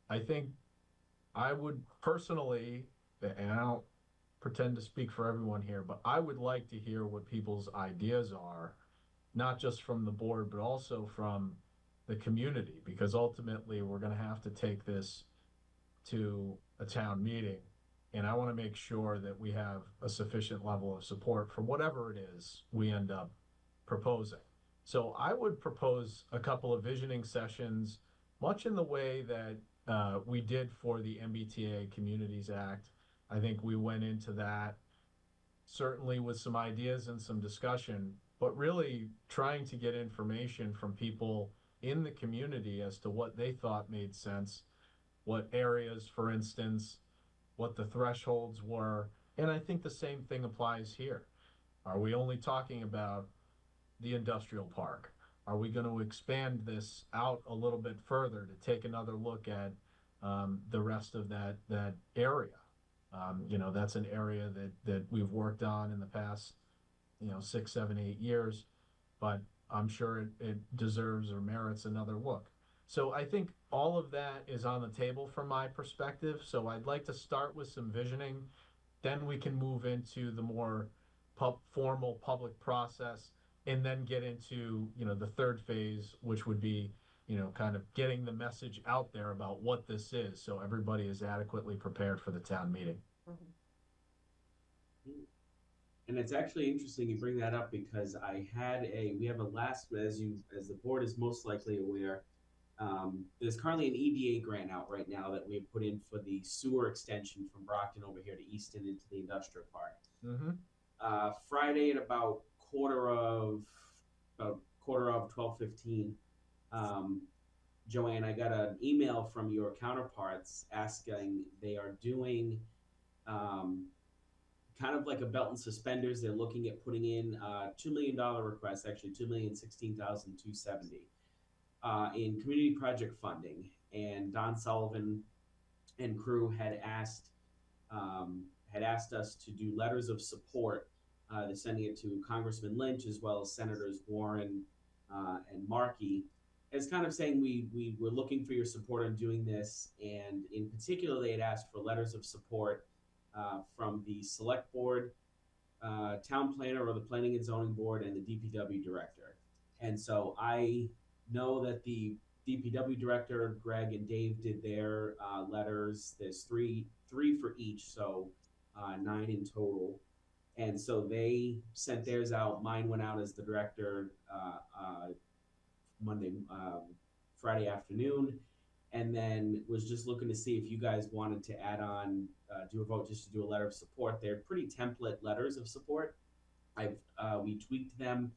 I think I would personally, and I don't pretend to speak for everyone here, but I would like to hear what people's ideas are, not just from the board, but also from the community, because ultimately we're going to have to take this to a town meeting. And I want to make sure that we have a sufficient level of support for whatever it is we end up proposing. So I would propose a couple of visioning sessions, much in the way that we did for the MBTA Communities Act. I think we went into that certainly with some ideas and some discussion, but really trying to get information from people in the community as to what they thought made sense, what areas, for instance, what the thresholds were. And I think the same thing applies here. Are we only talking about the industrial park? Are we going to expand this out a little bit further to take another look at the rest of that area? That's an area that we've worked on in the past, 6, 7, 8 years, but I'm sure it deserves or merits another look. So I think all of that is on the table from my perspective. So I'd like to start with some visioning, then we can move into the more formal public process, and then get into, the third phase, which would be kind of getting the message out there about what this is, so everybody is adequately prepared for the town meeting. And it's actually interesting you bring that up because we have as the board is most likely aware, there's currently an EDA grant out right now that we have put in for the sewer extension from Brockton over here to Easton into the industrial park. Friday at about quarter of 12:15, Joanne, I got an email from your counterparts asking, they are doing kind of like a belt and suspenders. They're looking at putting in $2 million request, actually $2,016,270 in community project funding. And Don Sullivan and crew had asked us to do letters of support. They're sending it to Congressman Lynch as well as Senators Warren and Markey, as kind of saying we were looking for your support on doing this. And in particular, they had asked for letters of support from the select board, town planner or the planning and zoning board, and the DPW director. And so I know that the DPW director, Greg and Dave, did their letters. There's three for each, so 9 in total. And so they sent theirs out. Mine went out as the director Friday afternoon, and then was just looking to see if you guys wanted to add on, do a vote just to do a letter of support. They're pretty template letters of support. We tweaked them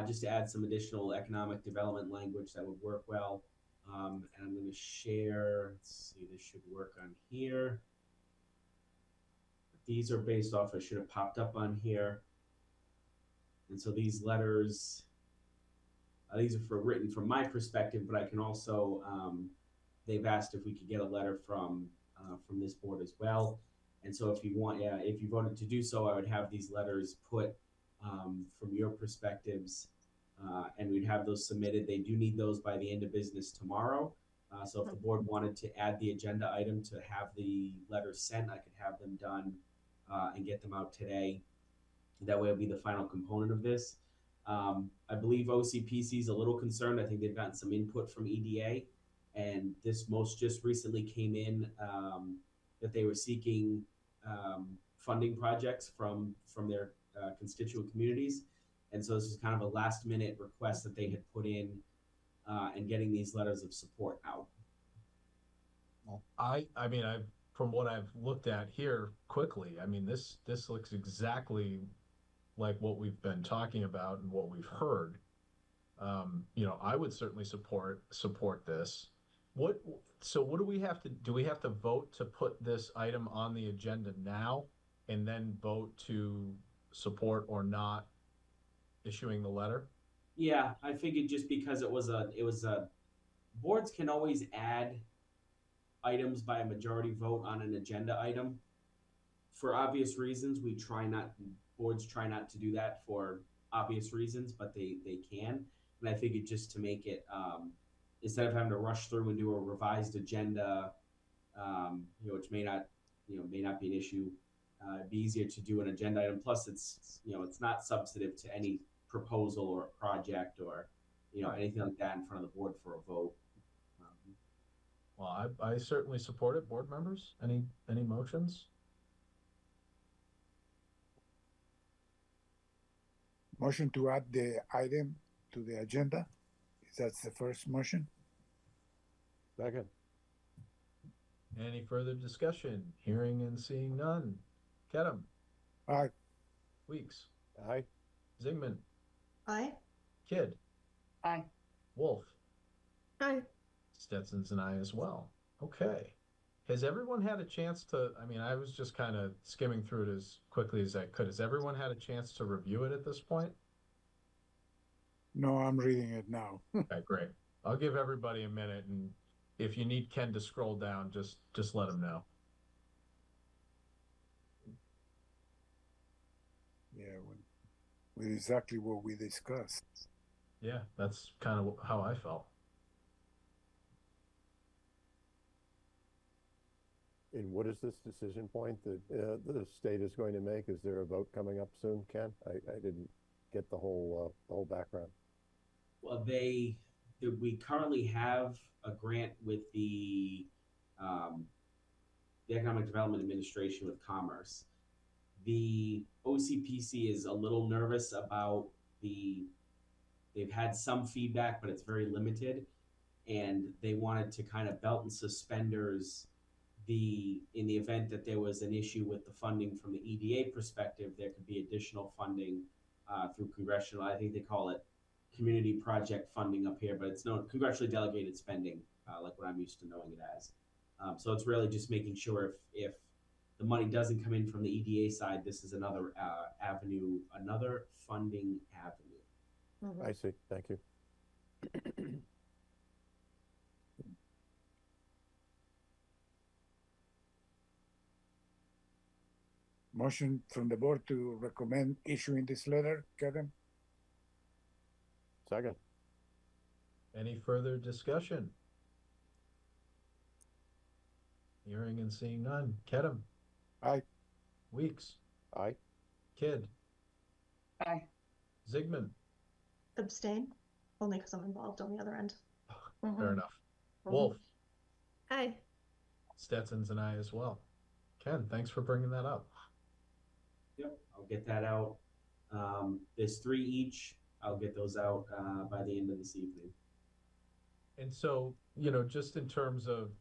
just to add some additional economic development language that would work well. And I'm going to share, let's see, this should work on here. These are based off, it should have popped up on here. And so these letters, these are written from my perspective, but I can also, they've asked if we could get a letter from this board as well. And so if you voted to do so, I would have these letters put from your perspectives, and we'd have those submitted. They do need those by the end of business tomorrow. So if the board wanted to add the agenda item to have the letters sent, I could have them done and get them out today. That way it'll be the final component of this. I believe OCPC is a little concerned. I think they've gotten some input from EDA, and this just recently came in that they were seeking funding projects from their constituent communities. And so this is kind of a last minute request that they had put in and getting these letters of support out. I mean, from what I've looked at here quickly, I mean, this looks exactly like what we've been talking about and what we've heard. I would certainly support this. So what do we have to do? We have to vote to put this item on the agenda now and then vote to support or not issuing the letter? Yeah, I figured just because it was a boards can always add items by a majority vote on an agenda item. For obvious reasons, boards try not to do that for obvious reasons, but they can. And I figured just to make it, instead of having to rush through and do a revised agenda, which may not be an issue, it'd be easier to do an agenda item. Plus it's not substantive to any proposal or a project or, anything like that in front of the board for a vote. Well, I certainly support it. Board members, any motions? Motion to add the item to the agenda. That's the first motion. Second. Any further discussion? Hearing and seeing none. Kedem. Aye. Weeks. Aye. Zingman. Aye. Kidd. Aye. Wolf. Aye. Stetson's an aye as well. Okay. Has everyone had a chance to, I was just kind of skimming through it as quickly as I could. Has everyone had a chance to review it at this point? No, I'm reading it now. Okay, great. I'll give everybody a minute, and if you need Ken to scroll down, just let him know. Yeah, with exactly what we discussed. Yeah, that's kind of how I felt. And what is this decision point that the state is going to make? Is there a vote coming up soon, Ken? I didn't get the whole background. Well, they we currently have a grant with the Economic Development Administration with Commerce. The OCPC is a little nervous about they've had some feedback, but it's very limited. And they wanted to kind of belt and suspenders in the event that there was an issue with the funding from the EDA perspective, there could be additional funding through congressional, I think they call it community project funding up here, but it's no congressionally delegated spending, like what I'm used to knowing it as. So it's really just making sure if the money doesn't come in from the EDA side, this is another avenue, another funding avenue. I see. Thank you. Motion from the board to recommend issuing this letter, Kevin? Second. Any further discussion? Hearing and seeing none. Kedem? Aye. Weeks? Aye. Kidd? Aye. Zigman? Abstain, only because I'm involved on the other end. Fair enough. Wolf? Aye. Stetson's an aye as well. Ken, thanks for bringing that up. Yep, I'll get that out. There's 3 each. I'll get those out by the end of this evening. And so, just in terms of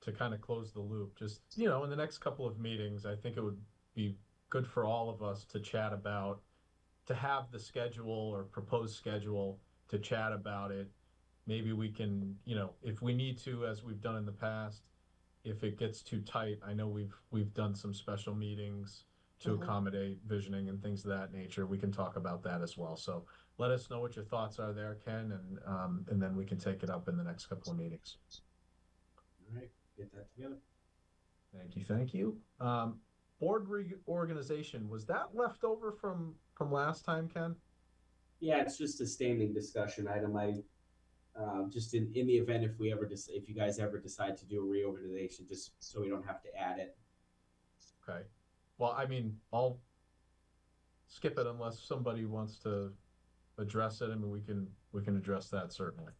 to kind of close the loop, just, in the next couple of meetings, I think it would be good for all of us to chat about, to have the schedule or proposed schedule to chat about it. Maybe we can, if we need to, as we've done in the past, if it gets too tight, I know we've done some special meetings to accommodate visioning and things of that nature. We can talk about that as well. So let us know what your thoughts are there, Ken, and then we can take it up in the next couple of meetings. All right, get that together. Thank you. Board reorganization, was that left over from last time, Ken? Yeah, it's just a standing discussion item. I just in the event if you guys ever decide to do a reorganization, just so we don't have to add it. Okay. Well, I mean, I'll skip it unless somebody wants to address it. I mean, we can address that certainly.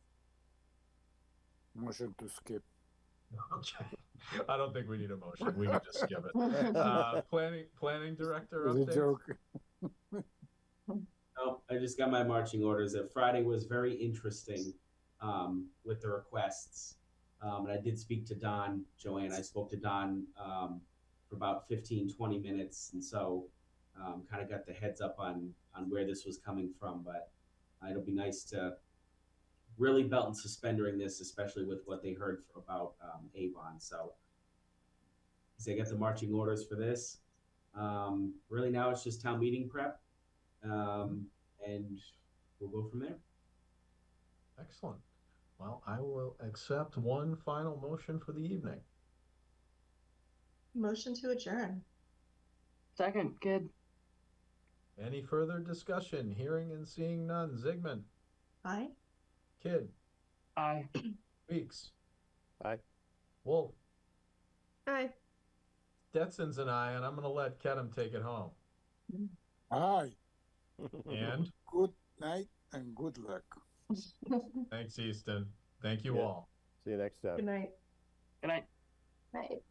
Motion to skip. Okay. I don't think we need a motion. We can just skip it. Planning director It was update. a joke. Oh, I just got my marching orders. Friday was very interesting with the requests. And I did speak to Don, Joanne. I spoke to Don for about 15, 20 minutes. And so kind of got the heads up on where this was coming from. But it'll be nice to really belt and suspendering this, especially with what they heard about Avon. So I got the marching orders for this. Really now it's just town meeting prep. And we'll go from there. Excellent. Well, I will accept one final motion for the evening. Motion to adjourn. Second, Kidd. Any further discussion? Hearing and seeing none. Zigman? Aye. Kidd? Aye. Weeks? Aye. Wolf? Aye. Stetson's an aye, and I'm going to let Kedem take it home. Aye. And? Good night and good luck. Thanks, Easton. Thank you all. See you next time. Good night. Good night. Night.